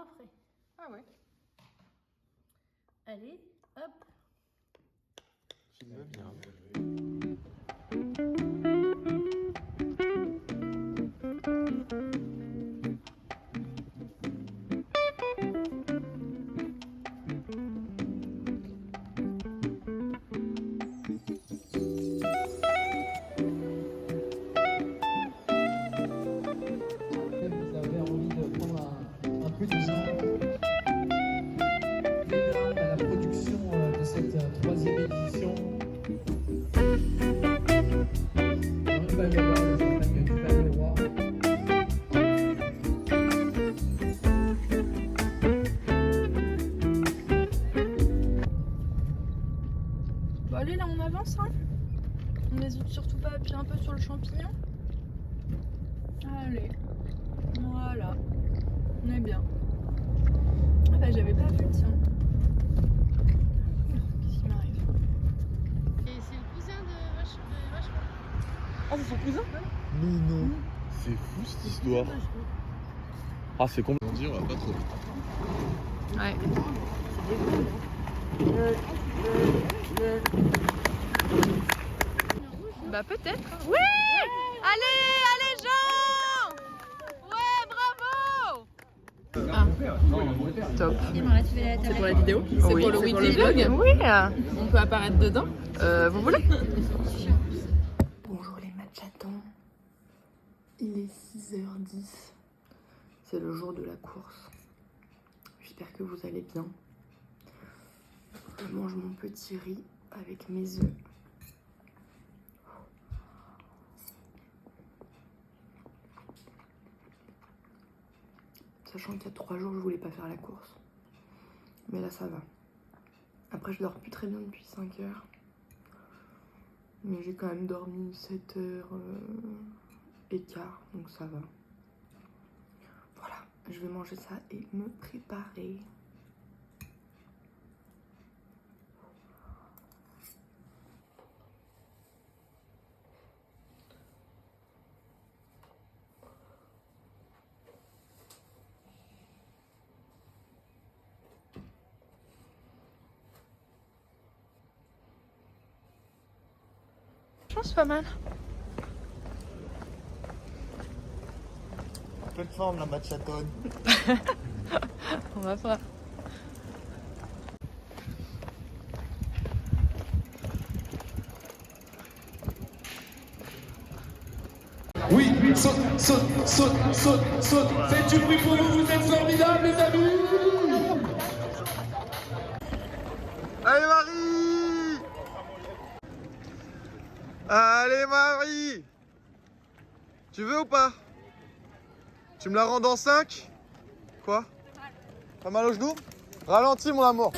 referai. Ah ouais. Allez, hop. Tu me veux bien. Vous avez envie de prendre un peu de temps à la production de cette troisième édition. Dans le Val-de-Roi, le champagne du Val-de-Roi. Bon allez, là on avance, hein. On n'hésite surtout pas à appuyer un peu sur le champignon. Allez, voilà, on est bien. Ah bah j'avais pas vu, tiens. Qu'est-ce qui m'arrive? Et c'est le cousin de Vachement. Ah c'est son cousin? Mais non, c'est fou cette histoire. Ah, c'est complètement dit, on va pas trop vite. Ouais. Bah peut-être. Oui. Allez, allez Jean. Ouais, bravo. Ah, top. C'est pour la vidéo? C'est Oui, pour le c'est weekly pour le vlog? Oui. On peut apparaître dedans? Vous voulez? Bonjour les matchatons. Il est 6h10. C'est le jour de la course. J'espère que vous allez bien. Je mange mon petit riz avec mes œufs. Sachant qu'il y a 3 jours, je voulais pas faire la course. Mais là, ça va. Après, je dors plus très bien depuis 5 heures. Mais j'ai quand même dormi 7 heures et quart, donc ça va. Voilà, je vais manger ça et me préparer. Je pense pas mal. Pleine forme la matchatonne. On va voir. Oui, saute, saute, saute, saute, saute. Faites du bruit pour vous, vous êtes formidables les amis. Allez Marie! Allez Marie! Tu veux ou pas? Tu me la rends dans 5? Quoi? Pas mal au genou? Ralentis mon amour.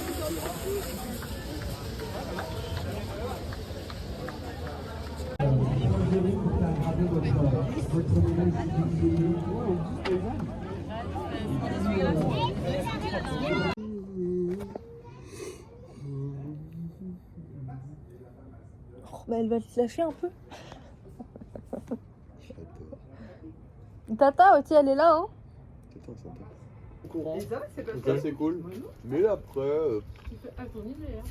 Bah elle va te lâcher un peu. Tata aussi elle est là hein. Courant. Et ça, c'est pas Donc là c'est cool. Mais après. à ton niveau, hein.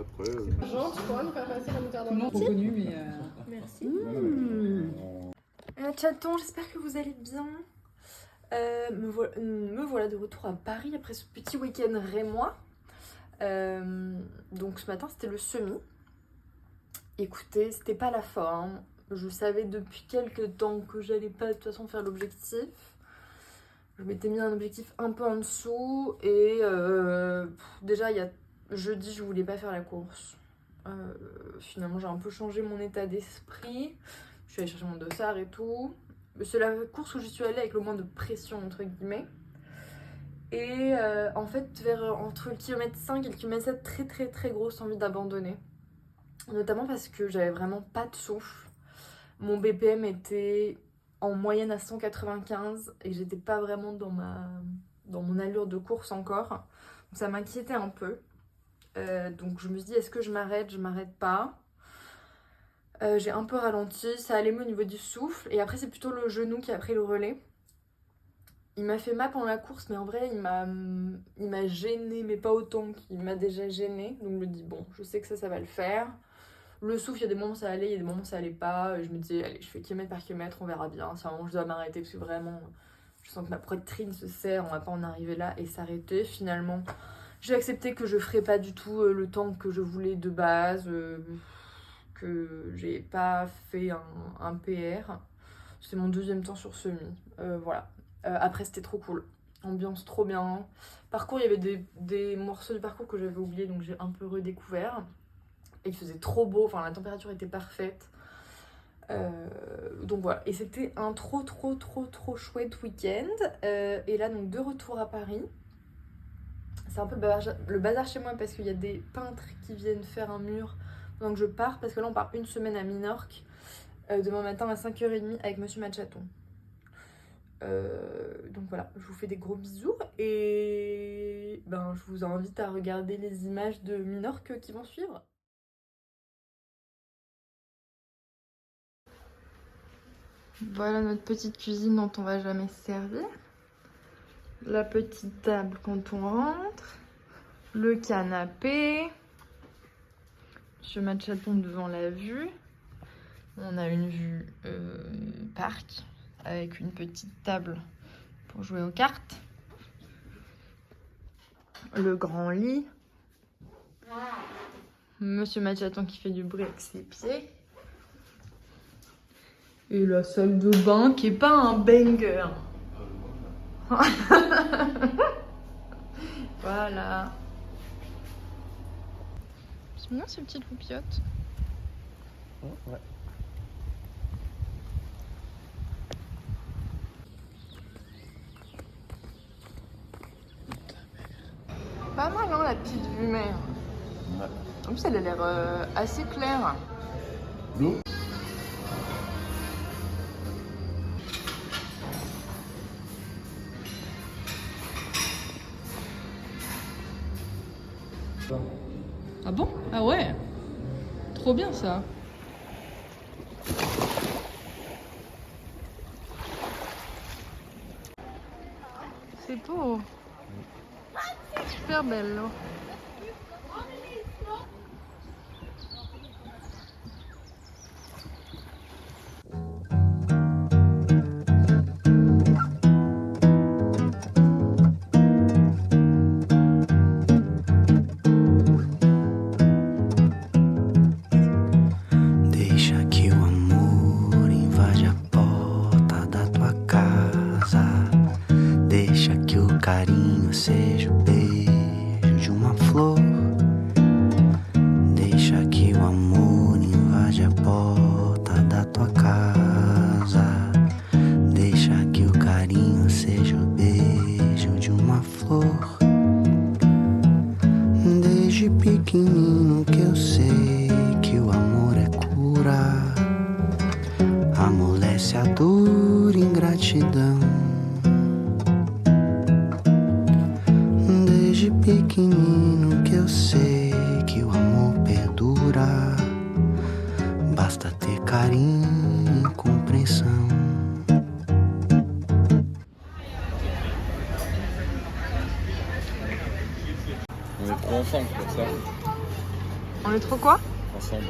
Après. Genre, tu pourras nous faire passer la moutarde en trop connu, mais. Merci. Chaton, j'espère que vous allez bien. Me voilà de retour à Paris après ce petit week-end rémois. Donc ce matin c'était le semi. Écoutez, c'était pas la forme. Je savais depuis quelques temps que j'allais pas de toute façon faire l'objectif. Je m'étais mis un objectif un peu en dessous et déjà il y a jeudi je voulais pas faire la course. Finalement j'ai un peu changé mon état d'esprit. Je suis allée chercher mon dossard et tout. C'est la course où j'y suis allée avec le moins de pression entre guillemets. Et en fait entre le kilomètre 5 et le kilomètre 7 très grosse envie d'abandonner. Notamment parce que j'avais vraiment pas de souffle. Mon BPM était en moyenne à 195 et j'étais pas vraiment dans mon allure de course encore. Donc ça m'inquiétait un peu. Donc je me suis dit est-ce que je m'arrête pas. J'ai un peu ralenti, ça allait mieux au niveau du souffle et après c'est plutôt le genou qui a pris le relais. Il m'a fait mal pendant la course, mais en vrai, il m'a gêné, mais pas autant qu'il m'a déjà gêné. Donc je me dis, bon, je sais que ça va le faire. Le souffle, il y a des moments où ça allait, il y a des moments où ça allait pas. Et je me dis, allez, je fais kilomètre par kilomètre, on verra bien. Si à un moment je dois m'arrêter, parce que vraiment, je sens que ma poitrine se serre, on va pas en arriver là et s'arrêter. Finalement, j'ai accepté que je ferais pas du tout le temps que je voulais de base, que j'ai pas fait un PR. C'est mon deuxième temps sur semi. Voilà. Après, c'était trop cool. Ambiance trop bien. Parcours, il y avait des morceaux du parcours que j'avais oubliés, donc j'ai un peu redécouvert. Et il faisait trop beau, enfin la température était parfaite. Donc voilà. Et c'était un trop chouette week-end. Et là, donc de retour à Paris. C'est un peu le bazar chez moi parce qu'il y a des peintres qui viennent faire un mur pendant que je pars. Parce que là, on part une semaine à Minorque. Demain matin à 5h30 avec Monsieur Machaton. Donc voilà, je vous fais des gros bisous et ben, je vous invite à regarder les images de Minorque qui vont suivre. Voilà notre petite cuisine dont on va jamais se servir. La petite table quand on rentre. Le canapé. Monsieur Machaton devant la vue. On a une vue parc avec une petite table pour jouer aux cartes. Le grand lit. Monsieur Machaton qui fait du bruit avec ses pieds. Et la salle de bain qui est pas un banger. Voilà. C'est mignon ces petites loupiottes. Ouais. Pas mal hein la petite vue mer. Ouais. En plus elle a l'air assez claire. L'eau. Ah bon? Ah ouais. Trop bien ça. C'est beau. Super belle l'eau. Deixa que o amor invade a porta da tua casa. Deixa que o carinho seja o beijo de uma flor. Deixa que o amor invade a porta da tua casa. Deixa que o carinho seja o beijo de uma flor. Desde pequenino que eu sei que o amor é cura, amolece a dor e ingratidão. Desde pequenino que eu sei que o amor perdura, basta ter carinho e compreensão. On est trop ensemble pour ça. On est trop quoi? Ensemble.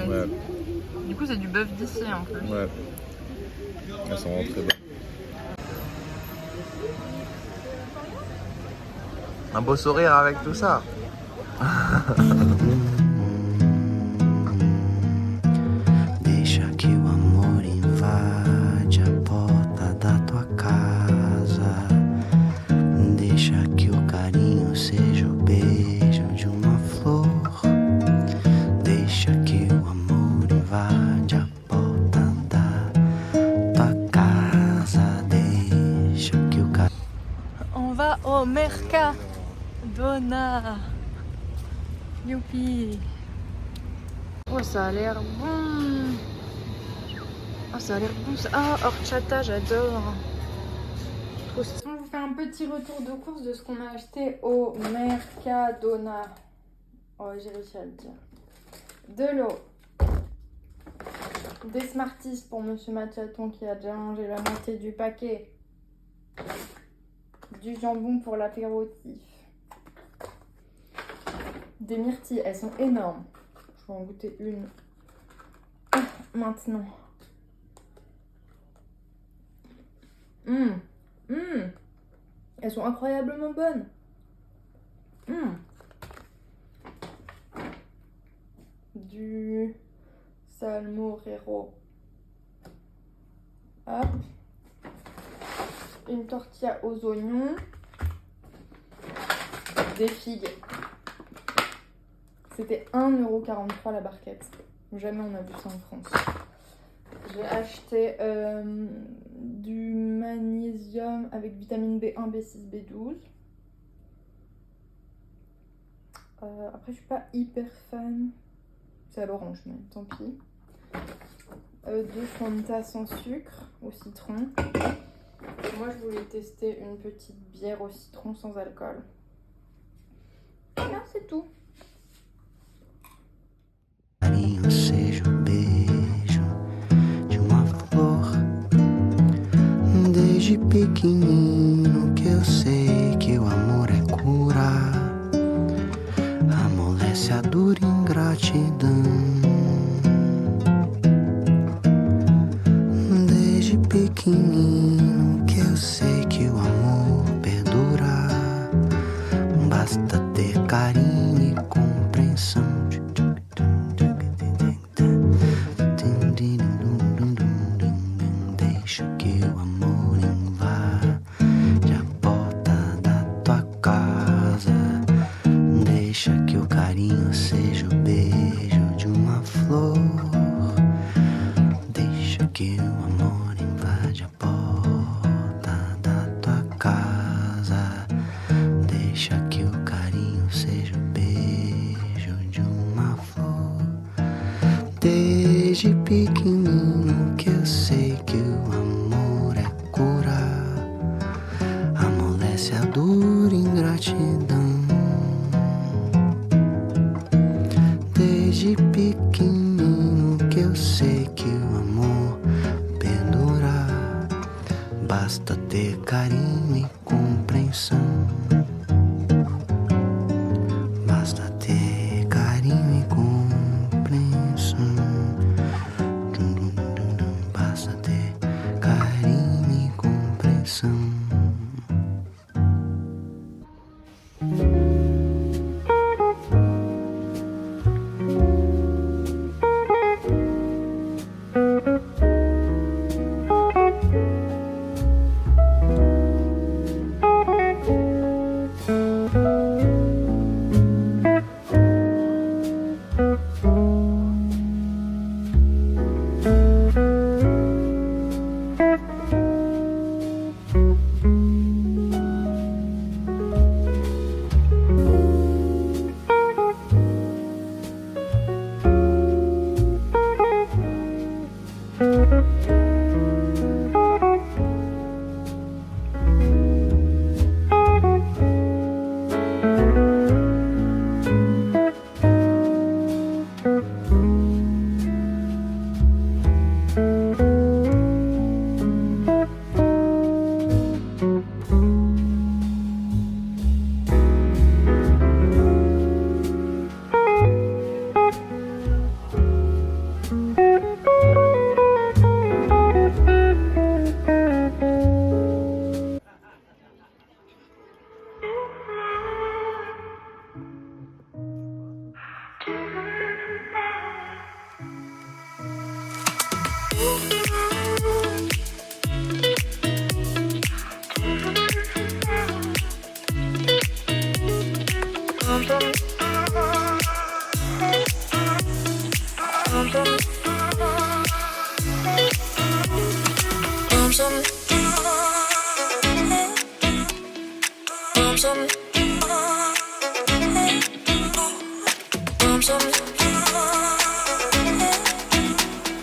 Ouais, Du coup c'est du bœuf d'ici en plus. ouais. Elles sont vraiment très bonnes. Un beau sourire avec tout ça. Deixa que o amor invade a porta da tua casa. Deixa que o carinho seja o beijo de uma flor. Deixa que o amor invade a porta da tua casa. Deixa que o carinho. On va au Mercadona. Youpi. Oh ça a l'air bon. Oh ça a l'air bon ça. Ah horchata j'adore. On vous fait un petit retour de course de ce qu'on a acheté au Mercadona. Oh j'ai réussi à le dire. De l'eau. Des Smarties pour Monsieur Machaton qui a déjà mangé la moitié du paquet. Du jambon pour l'apéritif. Des myrtilles, elles sont énormes. Je vais en goûter une maintenant. Elles sont incroyablement bonnes. Du salmorero. Hop. Une tortilla aux oignons. Des figues. C'était 1,43 € la barquette. Jamais on a vu ça en France. J'ai acheté du magnésium avec vitamine B1, B6, B12. Après, je suis pas hyper fan. C'est à l'orange, mais tant pis. 2 Fanta sans sucre au citron. Et moi, je voulais tester une petite bière au citron sans alcool. Voilà, c'est tout. Carinho seja o beijo de uma flor. Desde pequenino que eu sei que o amor é cura, amolece a dura ingratidão. Desde pequenino que eu sei que o amor perdura, basta ter carinho e compreensão. Deixa que o amor invade a porta da tua casa. Deixa que o carinho seja o beijo de uma flor. Deixa que o amor invade a porta da tua casa. Deixa que o carinho seja o beijo de uma flor. Desde pequenino que eu sei que o amor é cura, amolece a dura ingratidão. Desde pequenino que eu sei que o amor perdura, basta ter carinho e compreensão. Basta ter carinho e compreensão. Basta ter carinho e compreensão. Some